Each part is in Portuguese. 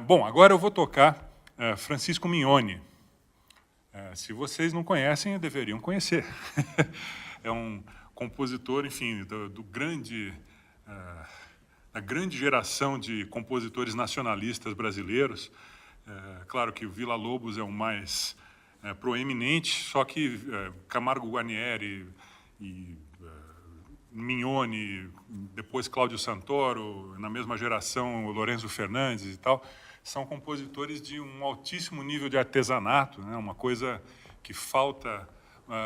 Bom, agora eu vou tocar Francisco Mignone. Se vocês não conhecem, deveriam conhecer. É um compositor, enfim, da grande geração de compositores nacionalistas brasileiros. Claro que o Villa-Lobos é o mais proeminente, só que Camargo Guarnieri e Mignone, depois Cláudio Santoro, na mesma geração o Lorenzo Fernandes e tal, são compositores de um altíssimo nível de artesanato, né? Uma coisa que falta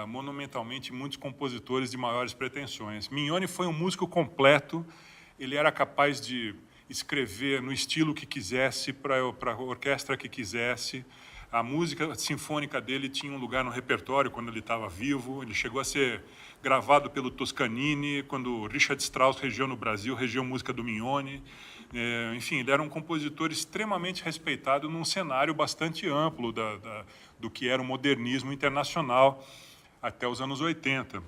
monumentalmente em muitos compositores de maiores pretensões. Mignone foi um músico completo, ele era capaz de escrever no estilo que quisesse, para a orquestra que quisesse. A música sinfônica dele tinha um lugar no repertório quando ele estava vivo. Ele chegou a ser gravado pelo Toscanini, quando Richard Strauss regeu no Brasil, regeu música do Mignone. Enfim, ele era um compositor extremamente respeitado num cenário bastante amplo do que era o modernismo internacional até os anos 80.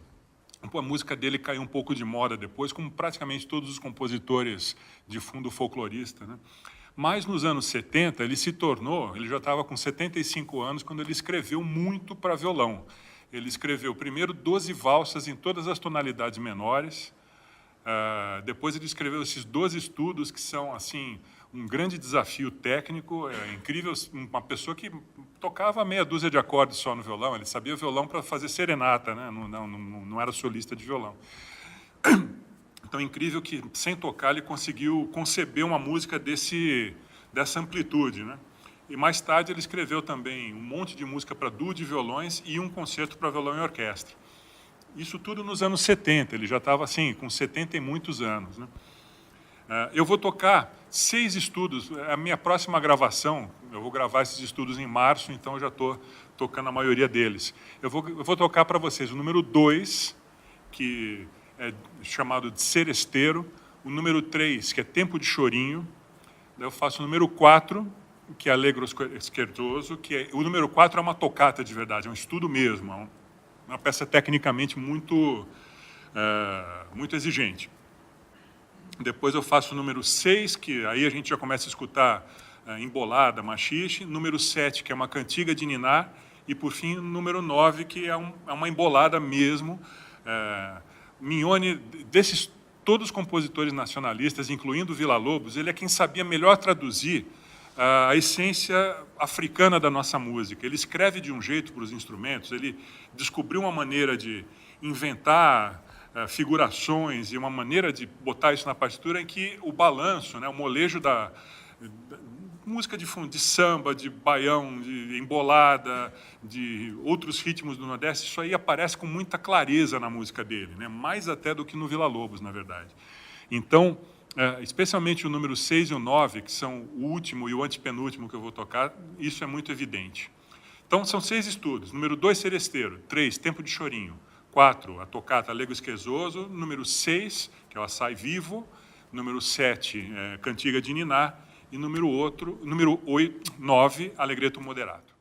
A música dele caiu um pouco de moda depois, como praticamente todos os compositores de fundo folclorista, né? Mas nos anos 70 ele já estava com 75 anos quando ele escreveu muito para violão. Ele escreveu primeiro 12 valsas em todas as tonalidades menores, depois ele escreveu esses 12 estudos que são assim um grande desafio técnico. É incrível, uma pessoa que tocava meia dúzia de acordes só no violão, ele sabia violão para fazer serenata, né? Não era solista de violão. Então, é incrível que, sem tocar, ele conseguiu conceber uma música dessa amplitude, né? E, mais tarde, ele escreveu também um monte de música para duo de violões e um concerto para violão e orquestra. Isso tudo nos anos 70, ele já estava, assim, com 70 e muitos anos, né? Eu vou tocar 6 estudos. A minha próxima gravação, eu vou gravar esses estudos em março, então eu já estou tocando a maioria deles. Eu vou tocar para vocês o número 2, que é chamado de Seresteiro, o número 3, que é Tempo de Chorinho, eu faço o número 4, que é Allegro Scherzoso, o número 4 é uma tocata de verdade, é um estudo mesmo, é uma peça tecnicamente muito exigente. Depois eu faço o número 6, que aí a gente já começa a escutar embolada, machixe, número 7, que é uma cantiga de niná, e, por fim, o número 9, que é uma embolada mesmo. Mignone, todos os compositores nacionalistas, incluindo Villa-Lobos, ele é quem sabia melhor traduzir a essência africana da nossa música. Ele escreve de um jeito para os instrumentos, ele descobriu uma maneira de inventar figurações e uma maneira de botar isso na partitura em que o balanço, né, o molejo da música de fundo, de samba, de baião, de embolada, de outros ritmos do Nordeste, isso aí aparece com muita clareza na música dele, né? Mais até do que no Villa-Lobos, na verdade. Então, especialmente o número 6 e o 9, que são o último e o antepenúltimo que eu vou tocar, isso é muito evidente. Então, são 6 estudos. Número 2, Seresteiro. 3, Tempo de Chorinho. 4, a tocata Allegro Scherzoso. Número 6, que é o Assai Vivo. Número 7, Cantiga de Niná. E número 9, Allegretto Moderato.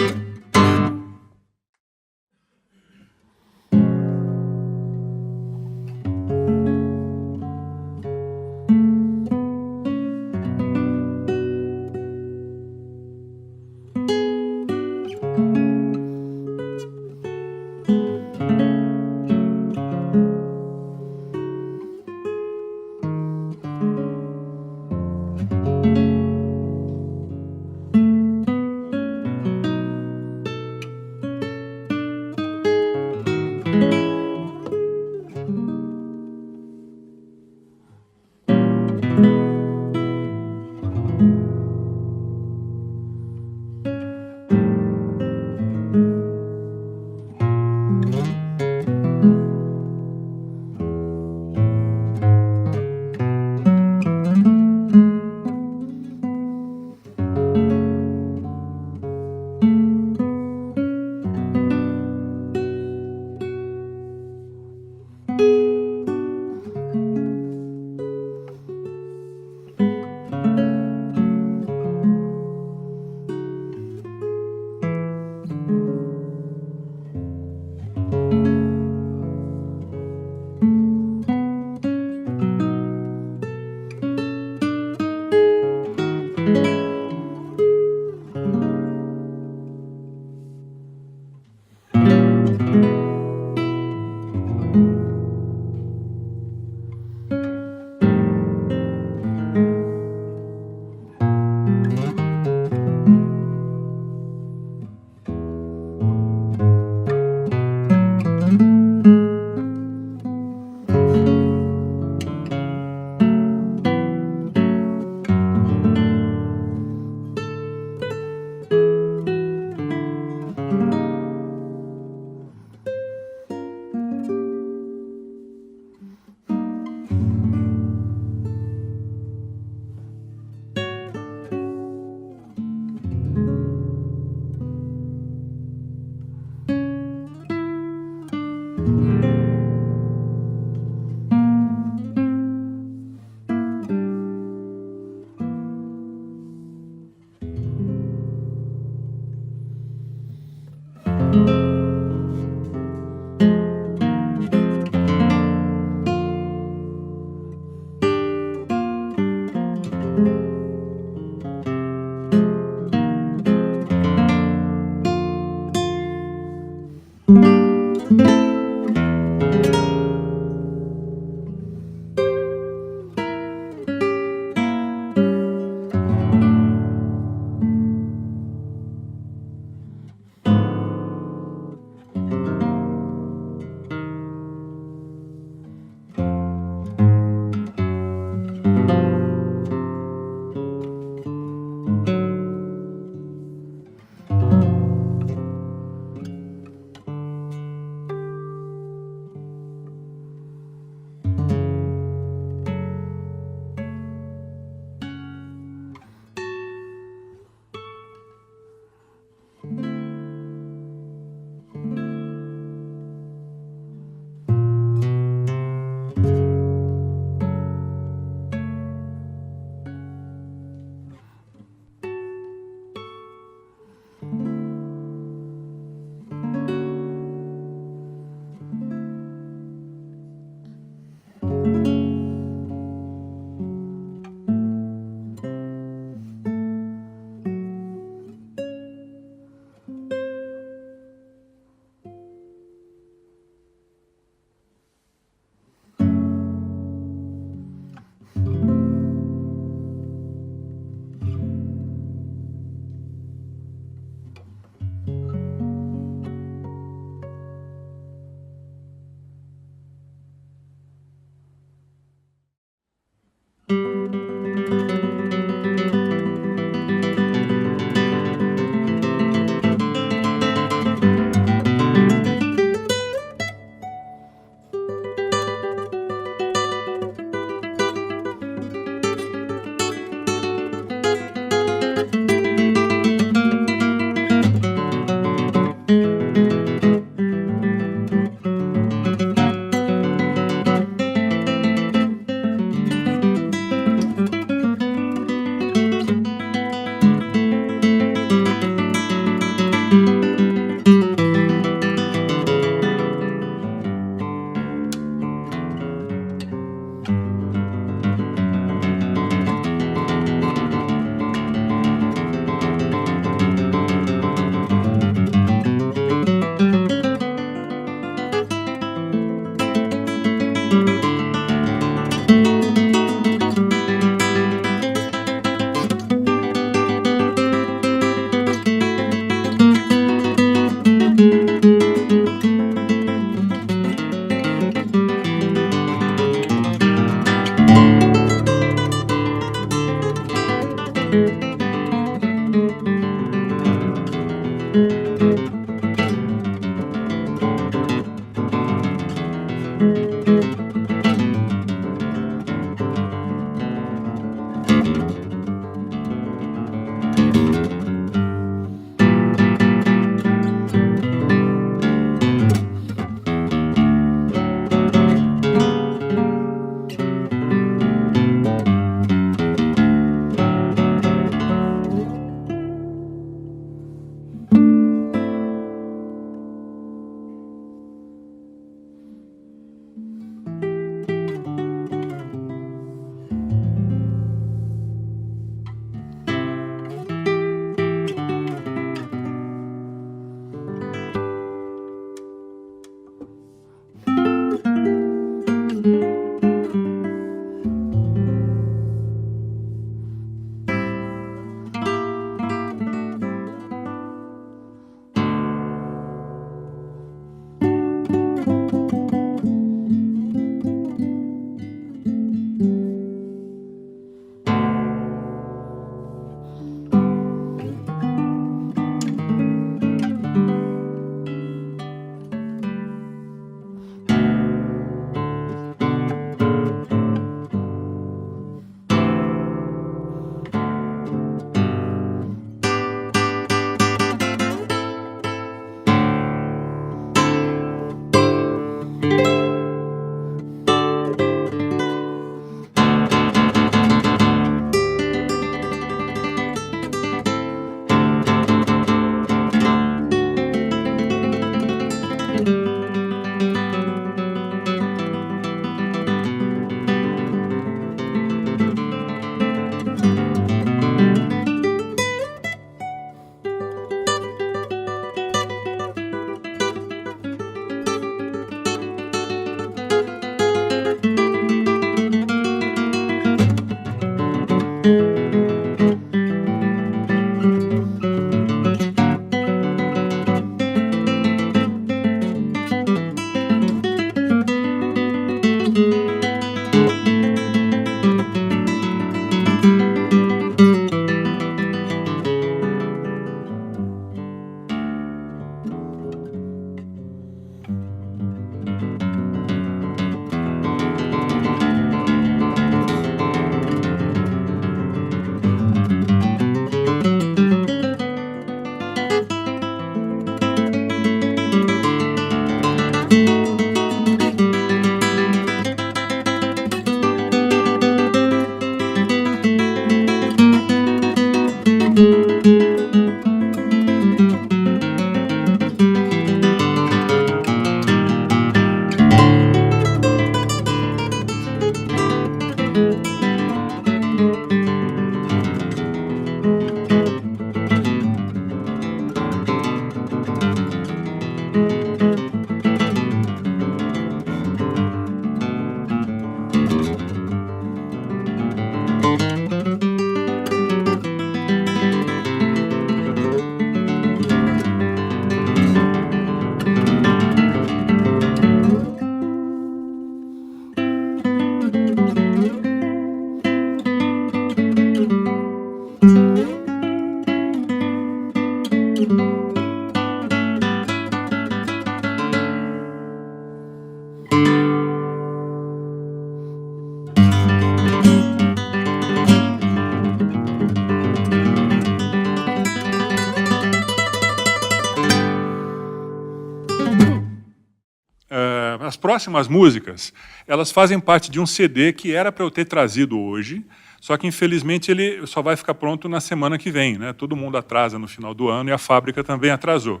as próximas músicas, elas fazem parte de um CD que era para eu ter trazido hoje, só que, infelizmente, ele só vai ficar pronto na semana que vem, né? Todo mundo atrasa no final do ano e a fábrica também atrasou.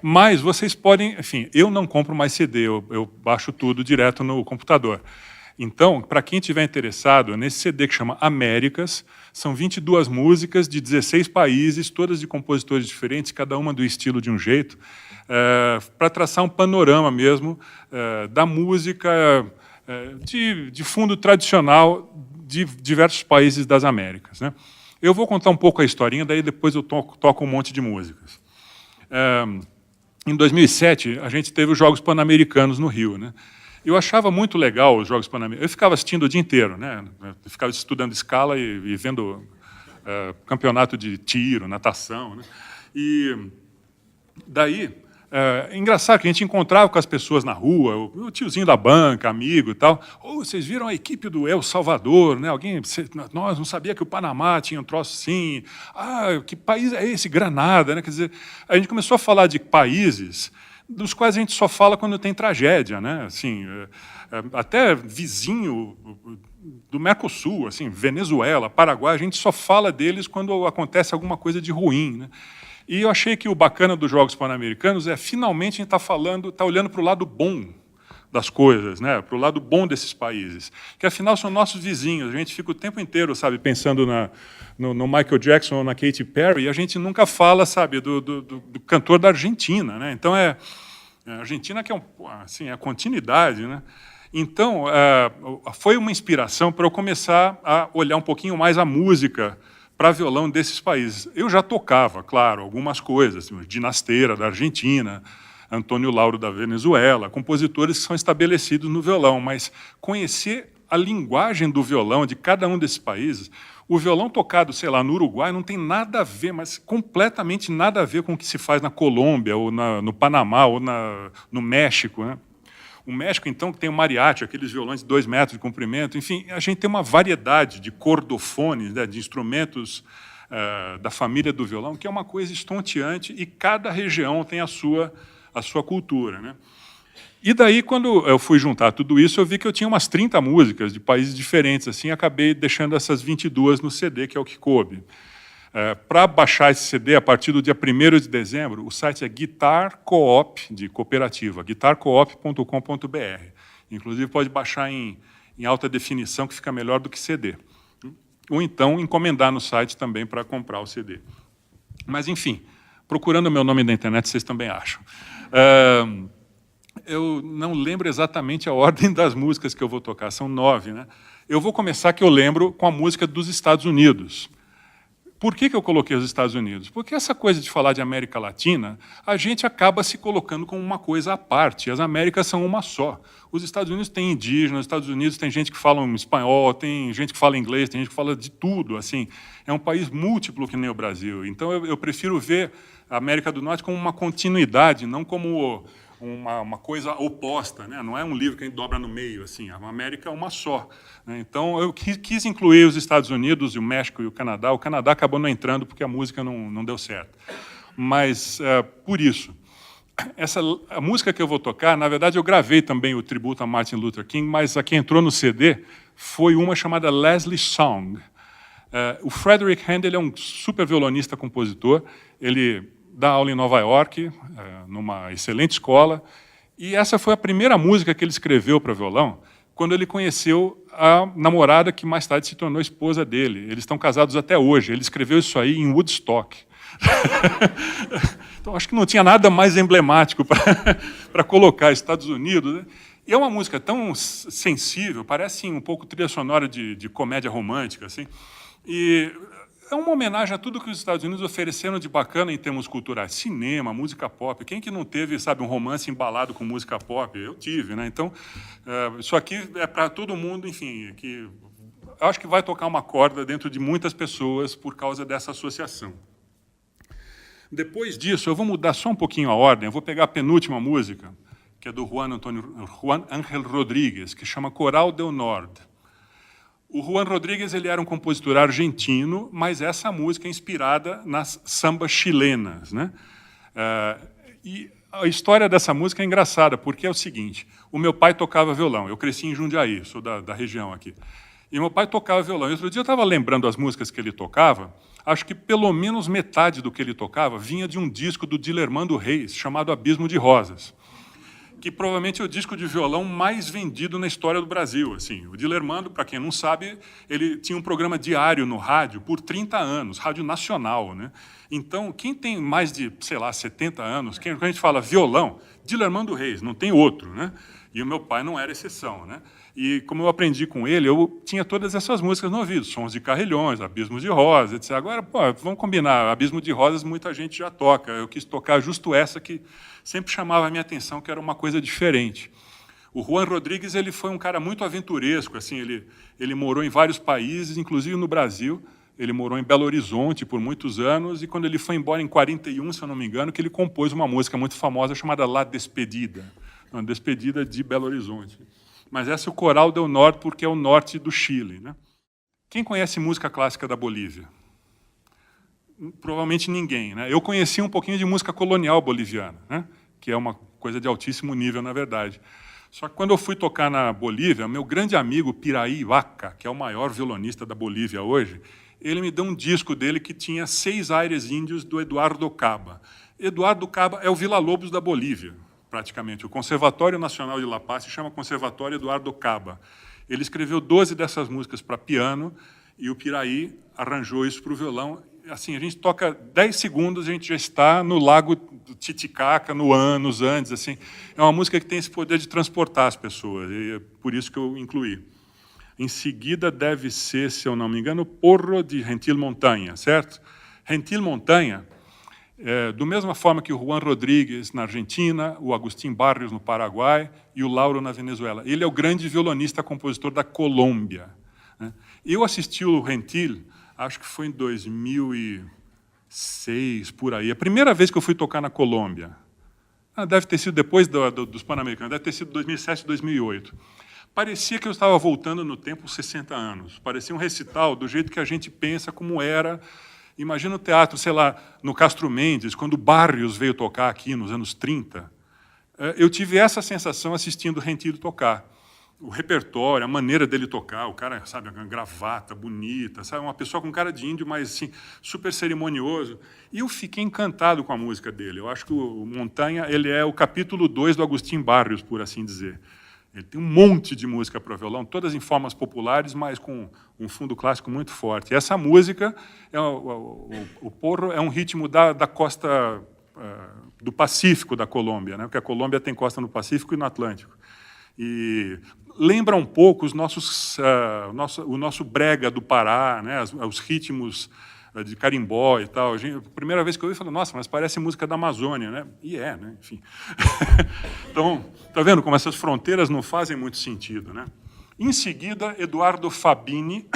Mas vocês podem... Enfim, eu não compro mais CD, eu baixo tudo direto no computador. Então, para quem estiver interessado, nesse CD que chama Américas, são 22 músicas de 16 países, todas de compositores diferentes, cada uma do estilo de um jeito, para traçar um panorama mesmo da música de fundo tradicional de diversos países das Américas, né? Eu vou contar um pouco a historinha, daí depois eu toco um monte de músicas. Em 2007, a gente teve os Jogos Pan-Americanos no Rio, né? Eu achava muito legal os Jogos Pan-Americanos. Eu ficava assistindo o dia inteiro, né? Eu ficava estudando escala e vendo campeonato de tiro, natação, né? E daí, engraçado que a gente encontrava com as pessoas na rua, o tiozinho da banca, amigo e tal. Oh, vocês viram a equipe do El Salvador, né? Nós não sabia que o Panamá tinha um troço assim. Ah, que país é esse? Granada, né? Quer dizer, a gente começou a falar de países dos quais a gente só fala quando tem tragédia, né? Assim, até vizinho do Mercosul, assim, Venezuela, Paraguai, a gente só fala deles quando acontece alguma coisa de ruim, né? E eu achei que o bacana dos Jogos Pan-Americanos finalmente, a gente está olhando para o lado bom das coisas, né? Para o lado bom desses países, que afinal são nossos vizinhos. A gente fica o tempo inteiro, sabe, pensando no Michael Jackson ou na Katy Perry, e a gente nunca fala, sabe, do cantor da Argentina, né? Então, a Argentina que é assim, a continuidade, né? Então, foi uma inspiração para eu começar a olhar um pouquinho mais a música para violão desses países. Eu já tocava, claro, algumas coisas, Dinasteira, da Argentina, Antônio Lauro, da Venezuela, compositores que são estabelecidos no violão, mas conhecer a linguagem do violão de cada um desses países, o violão tocado, sei lá, no Uruguai não tem nada a ver, mas completamente nada a ver com o que se faz na Colômbia, ou no Panamá, ou no México, né? O México, então, que tem o mariachi, aqueles violões de 2 metros de comprimento, enfim, a gente tem uma variedade de cordofones, né, de instrumentos da família do violão, que é uma coisa estonteante, e cada região tem a sua cultura, né? E daí, quando eu fui juntar tudo isso, eu vi que eu tinha umas 30 músicas de países diferentes, assim, acabei deixando essas 22 no CD, que é o que coube. Para baixar esse CD, a partir do dia 1º de dezembro, o site é Guitar Coop, de cooperativa, guitarcoop.com.br. Inclusive, pode baixar em alta definição, que fica melhor do que CD. Ou então, encomendar no site também para comprar o CD. Mas, enfim, procurando o meu nome na internet, vocês também acham. Eu não lembro exatamente a ordem das músicas que eu vou tocar, são 9, né? Eu vou começar, que eu lembro, com a música dos Estados Unidos. Por que eu coloquei os Estados Unidos? Porque essa coisa de falar de América Latina, a gente acaba se colocando como uma coisa à parte. As Américas são uma só. Os Estados Unidos têm indígenas, os Estados Unidos tem gente que fala espanhol, tem gente que fala inglês, tem gente que fala de tudo. Assim, é um país múltiplo que nem o Brasil. Então, eu prefiro ver a América do Norte como uma continuidade, não como uma coisa oposta, né? Não é um livro que a gente dobra no meio, assim. A América é uma só, né? Então, eu quis incluir os Estados Unidos, e o México e o Canadá. O Canadá acabou não entrando porque a música não deu certo. Mas, por isso, a música que eu vou tocar, na verdade, eu gravei também o tributo a Martin Luther King, mas a que entrou no CD foi uma chamada Leslie Song. O Frederick Handel é um super violonista, compositor. Ele dá aula em Nova York, numa excelente escola, e essa foi a primeira música que ele escreveu para violão, quando ele conheceu a namorada que mais tarde se tornou esposa dele. Eles estão casados até hoje. Ele escreveu isso aí em Woodstock. Então, acho que não tinha nada mais emblemático para colocar Estados Unidos, né? E é uma música tão sensível, parece um pouco trilha sonora de comédia romântica, assim, e é uma homenagem a tudo que os Estados Unidos ofereceram de bacana em termos culturais. Cinema, música pop. Quem que não teve, sabe, um romance embalado com música pop? Eu tive, né? Então, isso aqui é para todo mundo, enfim, que eu acho que vai tocar uma corda dentro de muitas pessoas por causa dessa associação. Depois disso, eu vou mudar só um pouquinho a ordem. Eu vou pegar a penúltima música, que é do Juan Ángel Rodríguez, que chama Coral del Norte. O Juan Rodríguez ele era um compositor argentino, mas essa música é inspirada nas sambas chilenas, né? E A história dessa música é engraçada, porque é o seguinte, o meu pai tocava violão, eu cresci em Jundiaí, sou da região aqui, e meu pai tocava violão. E outro dia eu estava lembrando as músicas que ele tocava, acho que pelo menos metade do que ele tocava vinha de um disco do Dilermando Reis, chamado Abismo de Rosas, que provavelmente é o disco de violão mais vendido na história do Brasil. Assim, o Dilermando, para quem não sabe, ele tinha um programa diário no rádio por 30 anos, rádio nacional, né? Então, quem tem mais de, sei lá, 70 anos, quando a gente fala violão, Dilermando Reis, não tem outro, né? E o meu pai não era exceção, né? E como eu aprendi com ele, eu tinha todas essas músicas no ouvido, Sons de Carrilhões, Abismo de Rosas, etc. Agora, pô, vamos combinar, Abismo de Rosas muita gente já toca, eu quis tocar justo essa que sempre chamava a minha atenção, que era uma coisa diferente. O Juan Rodrigues, ele foi um cara muito aventuresco, assim, ele morou em vários países, inclusive no Brasil. Ele morou em Belo Horizonte por muitos anos, e quando ele foi embora em 41, se eu não me engano, que ele compôs uma música muito famosa chamada La Despedida, uma despedida de Belo Horizonte. Mas essa é o Coral del Norte, porque é o norte do Chile, né? Quem conhece música clássica da Bolívia? Provavelmente ninguém, né? Eu conheci um pouquinho de música colonial boliviana, né? Que é uma coisa de altíssimo nível, na verdade. Só que quando eu fui tocar na Bolívia, meu grande amigo Piraí Vaca, que é o maior violonista da Bolívia hoje, ele me deu um disco dele que tinha 6 aires índios do Eduardo Caba. Eduardo Caba é o Villa-Lobos da Bolívia, praticamente. O Conservatório Nacional de La Paz se chama Conservatório Eduardo Caba. Ele escreveu 12 dessas músicas para piano e o Piraí arranjou isso para o violão. Assim, a gente toca 10 segundos, a gente já está no Lago do Titicaca, nos Andes. Assim. É uma música que tem esse poder de transportar as pessoas, e é por isso que eu incluí. Em seguida, deve ser, se eu não me engano, Porro de Gentil Montanha, certo? Gentil Montanha, do mesma forma que o Juan Rodrigues na Argentina, o Agustín Barrios no Paraguai e o Lauro na Venezuela. Ele é o grande violonista compositor da Colômbia. Né? Eu assisti o Gentil, acho que foi em 2006, por aí. A primeira vez que eu fui tocar na Colômbia. Deve ter sido depois dos Pan-Americanos, deve ter sido 2007, 2008. Parecia que eu estava voltando no tempo 60 anos. Parecia um recital do jeito que a gente pensa como era. Imagina o teatro, sei lá, no Castro Mendes, quando Barrios veio tocar aqui nos anos 30. Eu tive essa sensação assistindo o Gentil tocar. O repertório, a maneira dele tocar, o cara, sabe, uma gravata bonita, sabe, uma pessoa com cara de índio, mas assim, super cerimonioso. E eu fiquei encantado com a música dele. Eu acho que o Montanha, ele é o capítulo 2 do Agustín Barrios, por assim dizer. Ele tem um monte de música para violão, todas em formas populares, mas com um fundo clássico muito forte. E essa música, o porro, é um ritmo da costa do Pacífico da Colômbia, né? Porque a Colômbia tem costa no Pacífico e no Atlântico. E lembra um pouco o nosso brega do Pará, né? Os ritmos de carimbó e tal. A primeira vez que eu ouvi, eu falei, nossa, mas parece música da Amazônia, né? E né? Enfim. Então, tá vendo como essas fronteiras não fazem muito sentido, né? Em seguida, Eduardo Fabini,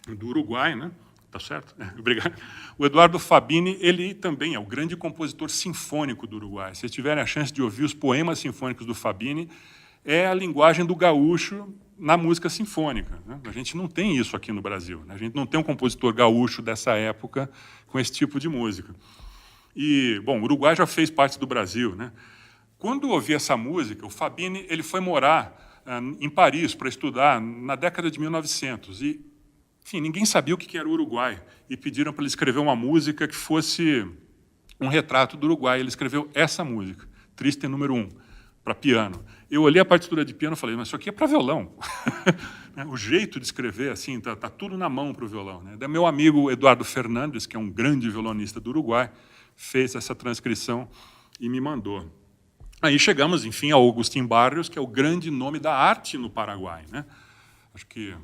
do Uruguai, né? Tá certo? Obrigado. O Eduardo Fabini, ele também é o grande compositor sinfônico do Uruguai. Se vocês tiverem a chance de ouvir os poemas sinfônicos do Fabini, é a linguagem do gaúcho na música sinfônica. Né? A gente não tem isso aqui no Brasil. Né? A gente não tem um compositor gaúcho dessa época com esse tipo de música. E, bom, o Uruguai já fez parte do Brasil. Né? Quando eu ouvi essa música, o Fabini ele foi morar em Paris para estudar na década de 1900. E, enfim, ninguém sabia o que era o Uruguai. E pediram para ele escrever uma música que fosse um retrato do Uruguai. Ele escreveu essa música, Triste número 1, para piano. Eu olhei a partitura de piano e falei, mas isso aqui é para violão. O jeito de escrever, assim, tá tudo na mão para o violão. Né? Meu amigo Eduardo Fernandes, que é um grande violonista do Uruguai, fez essa transcrição e me mandou. Aí chegamos, enfim, ao Agustín Barrios, que é o grande nome da arte no Paraguai. Né? Acho que,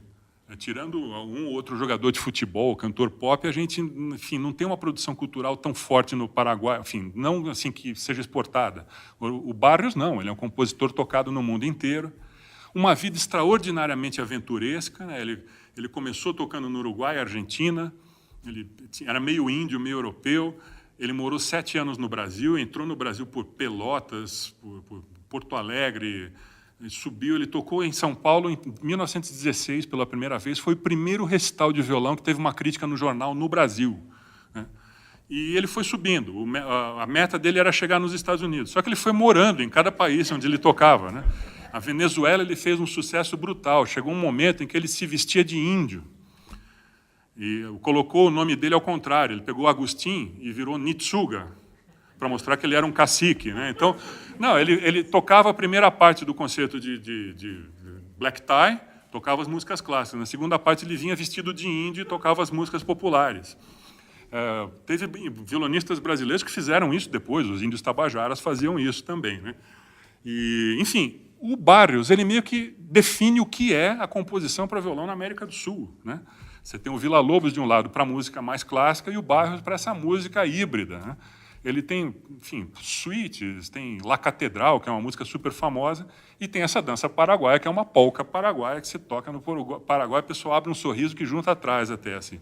tirando um ou outro jogador de futebol, cantor pop, a gente, enfim, não tem uma produção cultural tão forte no Paraguai, enfim, não assim que seja exportada. O Barrios não, ele é um compositor tocado no mundo inteiro, uma vida extraordinariamente aventuresca. Né? Ele começou tocando no Uruguai, Argentina, ele era meio índio, meio europeu, ele morou 7 anos no Brasil, entrou no Brasil por Pelotas, por Porto Alegre. Ele subiu, ele tocou em São Paulo em 1916 pela primeira vez. Foi o primeiro recital de violão que teve uma crítica no jornal no Brasil. Né? E ele foi subindo. A meta dele era chegar nos Estados Unidos. Só que ele foi morando em cada país onde ele tocava, né? A Venezuela ele fez um sucesso brutal. Chegou um momento em que ele se vestia de índio. E colocou o nome dele ao contrário. Ele pegou Agustin e virou Nitsuga, para mostrar que ele era um cacique, né? Então, não, ele tocava a primeira parte do concerto de Black Tie, tocava as músicas clássicas. Na segunda parte ele vinha vestido de índio e tocava as músicas populares. Teve violonistas brasileiros que fizeram isso depois, os índios tabajaras faziam isso também, né? E, enfim, o Barrios, ele meio que define o que é a composição para violão na América do Sul, né? Você tem o Villa-Lobos de um lado para a música mais clássica e o Barrios para essa música híbrida, né? Ele tem, enfim, suítes, tem La Catedral, que é uma música super famosa, e tem essa dança paraguaia, que é uma polca paraguaia, que se toca no Paraguai, a pessoa abre um sorriso que junta atrás até, assim.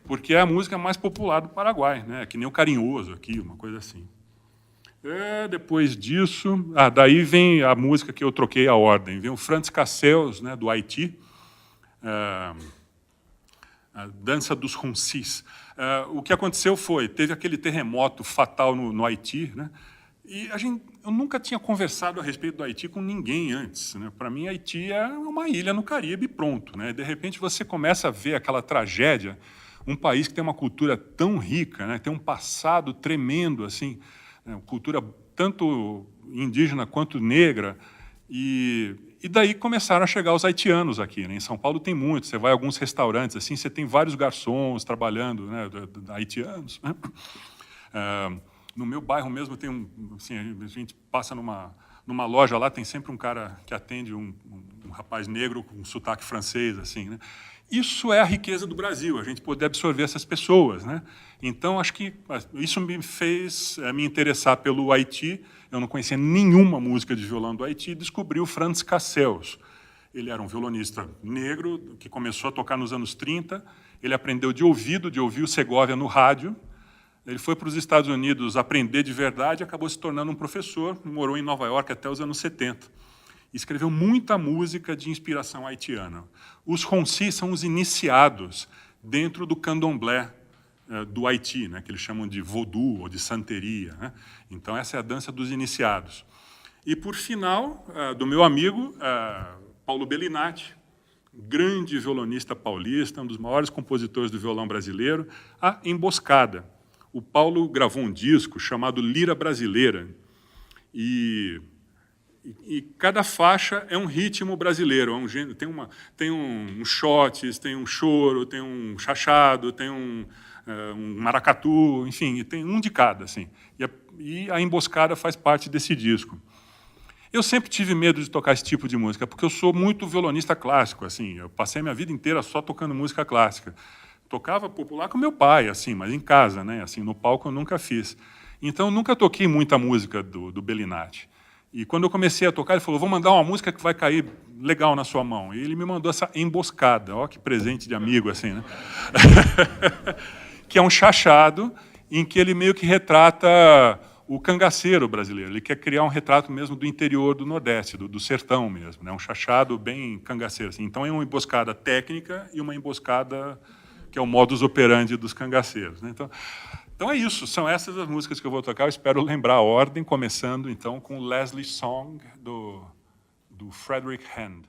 Porque é a música mais popular do Paraguai, né? Que nem o Carinhoso aqui, uma coisa assim. Depois disso, daí vem a música que eu troquei a ordem. Vem o Franz Cassels, né, do Haiti, a Dança dos Roncis. O que aconteceu foi, teve aquele terremoto fatal no Haiti, né? E eu nunca tinha conversado a respeito do Haiti com ninguém antes, né? Para mim, Haiti é uma ilha no Caribe, pronto, né? De repente, você começa a ver aquela tragédia, um país que tem uma cultura tão rica, né? Tem um passado tremendo, assim, né? Cultura tanto indígena quanto negra, e daí começaram a chegar os haitianos aqui, né? Em São Paulo tem muitos. Você vai a alguns restaurantes, assim, você tem vários garçons trabalhando, né, haitianos, né? No meu bairro mesmo tem assim, a gente passa numa loja lá, tem sempre um cara que atende um rapaz negro com um sotaque francês, assim, né? Isso é a riqueza do Brasil, a gente poder absorver essas pessoas, né? Então, acho que isso me fez me interessar pelo Haiti. Eu não conhecia nenhuma música de violão do Haiti e descobri o Franz Cassels. Ele era um violonista negro que começou a tocar nos anos 30. Ele aprendeu de ouvir o Segovia no rádio. Ele foi para os Estados Unidos aprender de verdade e acabou se tornando um professor. Morou em Nova York até os anos 70. Escreveu muita música de inspiração haitiana. Os roncis são os iniciados dentro do candomblé do Haiti, né, que eles chamam de vaudou ou de santeria, né? Então, essa é a dança dos iniciados. E, por final, do meu amigo Paulo Bellinati, grande violonista paulista, um dos maiores compositores do violão brasileiro, a Emboscada. O Paulo gravou um disco chamado Lira Brasileira, e cada faixa é um ritmo brasileiro, é um gênero, tem um shotes, tem um choro, tem um chachado, tem um maracatu, enfim, tem um de cada, assim. E a Emboscada faz parte desse disco. Eu sempre tive medo de tocar esse tipo de música, porque eu sou muito violonista clássico, assim. Eu passei a minha vida inteira só tocando música clássica. Tocava popular com meu pai, assim, mas em casa, né? Assim, no palco eu nunca fiz. Então, eu nunca toquei muita música do Bellinati. E quando eu comecei a tocar, ele falou, vou mandar uma música que vai cair legal na sua mão. E ele me mandou essa Emboscada. Ó, que presente de amigo, assim, né? Que é um chachado em que ele meio que retrata o cangaceiro brasileiro. Ele quer criar um retrato mesmo do interior do Nordeste, do sertão mesmo, né? Um chachado bem cangaceiro, assim. Então, é uma emboscada técnica e uma emboscada que é o modus operandi dos cangaceiros, né? Então é isso, são essas as músicas que eu vou tocar. Eu espero lembrar a ordem, começando então com Leslie Song, do Frederick Hand.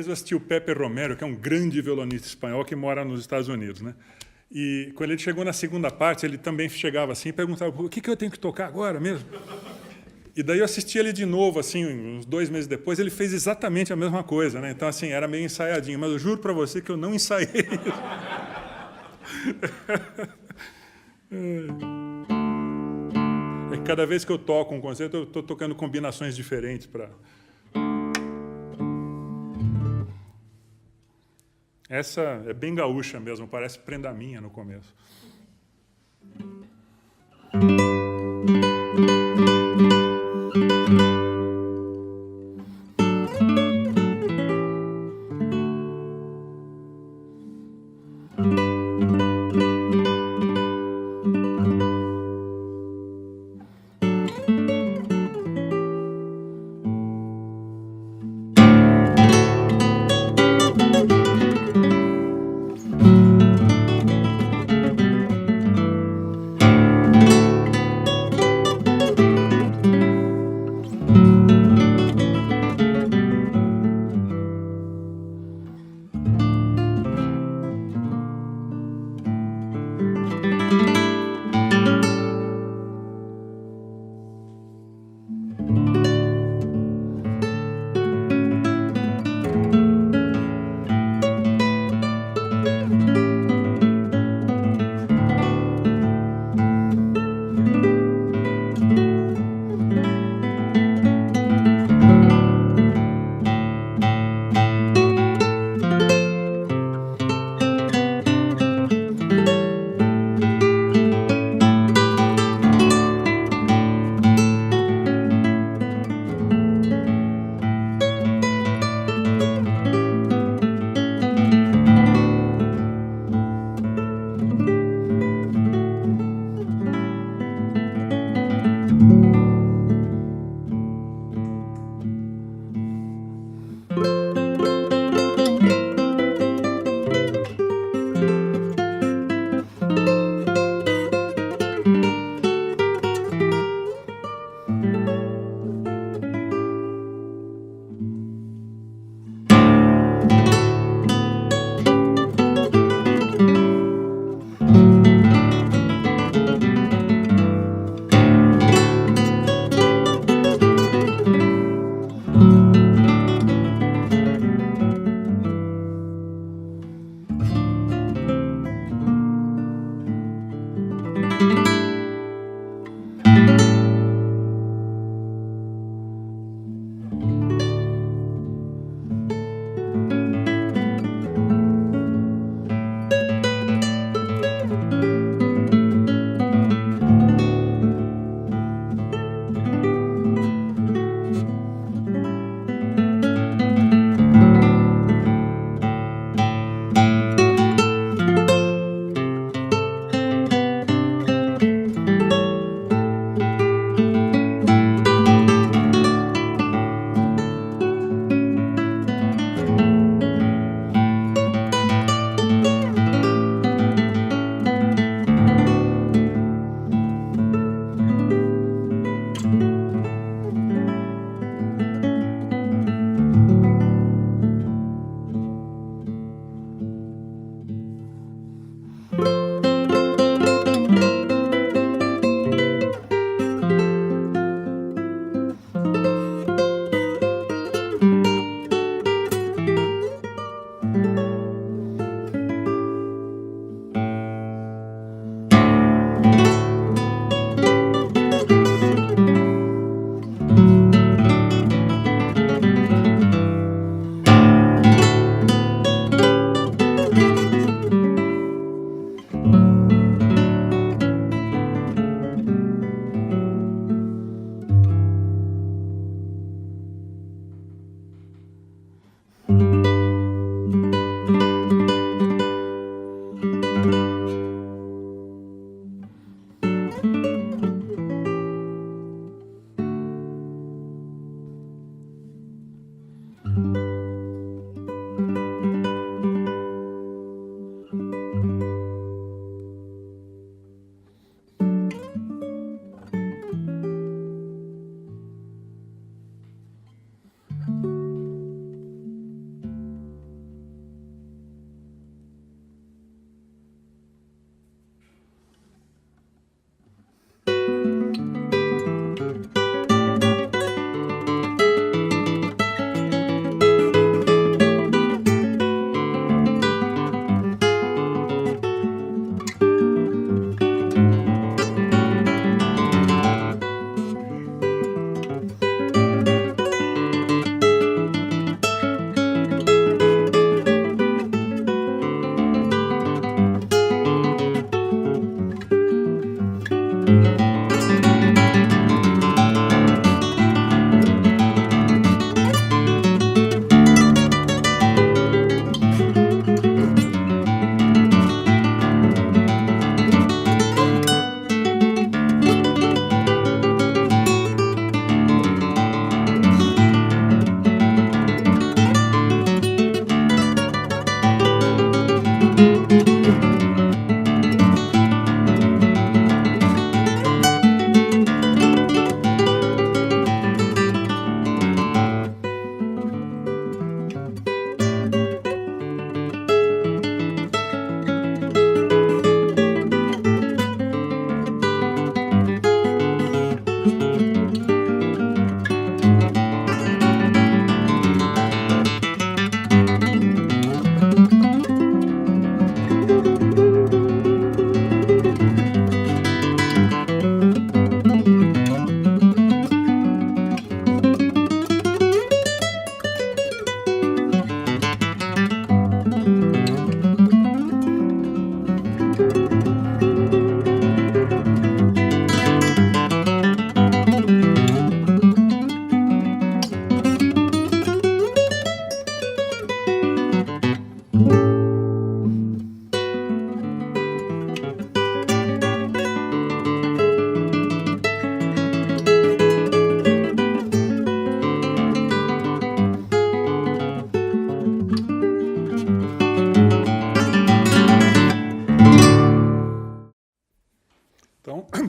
vez eu assisti o Pepe Romero, que é um grande violonista espanhol que mora nos Estados Unidos, né? E quando ele chegou na segunda parte, ele também chegava assim e perguntava: o que eu tenho que tocar agora mesmo? E daí eu assisti ele de novo, assim, uns 2 meses depois, ele fez exatamente a mesma coisa, né? Então, assim, era meio ensaiadinho, mas eu juro para você que eu não ensaiei isso. Cada vez que eu toco um concerto, eu estou tocando combinações diferentes para... Essa é bem gaúcha mesmo, parece prenda minha no começo.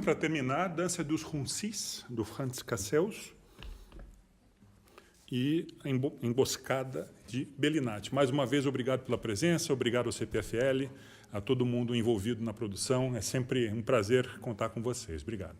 para terminar, Dança dos Runcis, do Franz Cassels, e a Emboscada, de Bellinati. Mais uma vez, obrigado pela presença, obrigado ao CPFL, a todo mundo envolvido na produção. É sempre um prazer contar com vocês. Obrigado.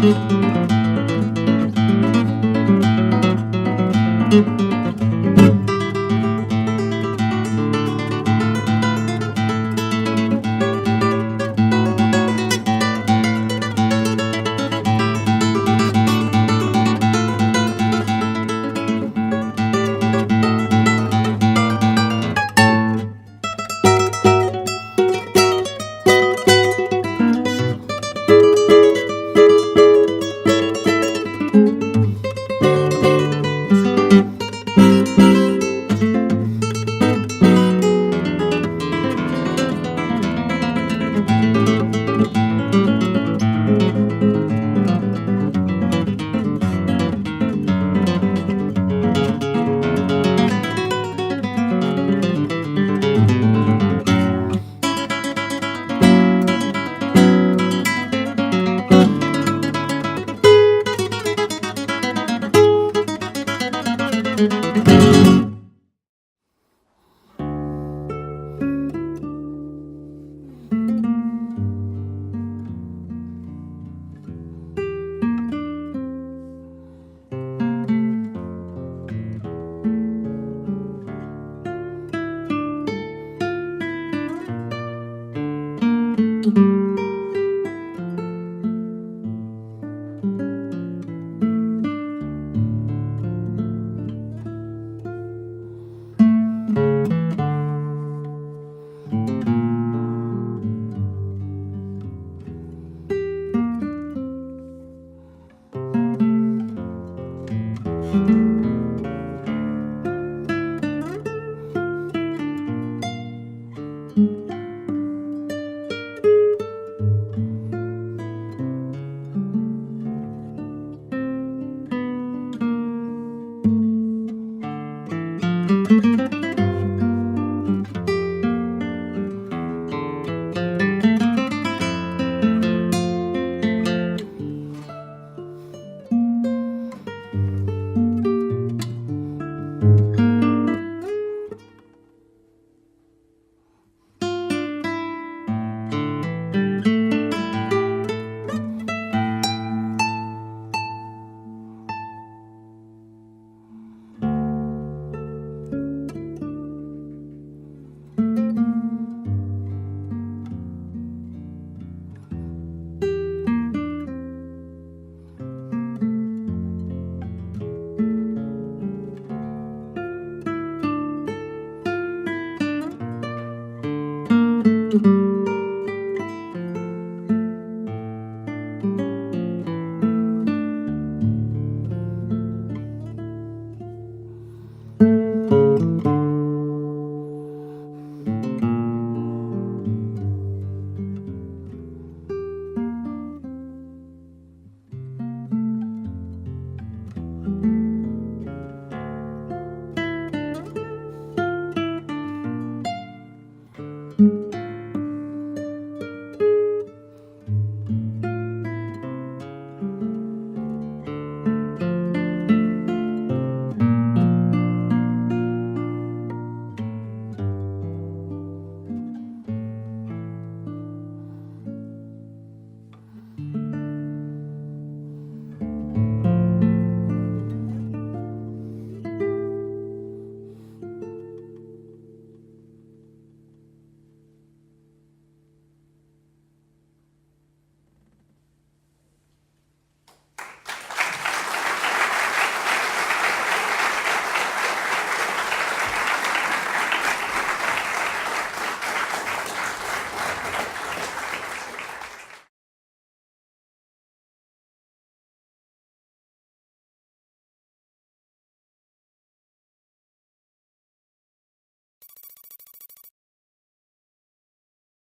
Música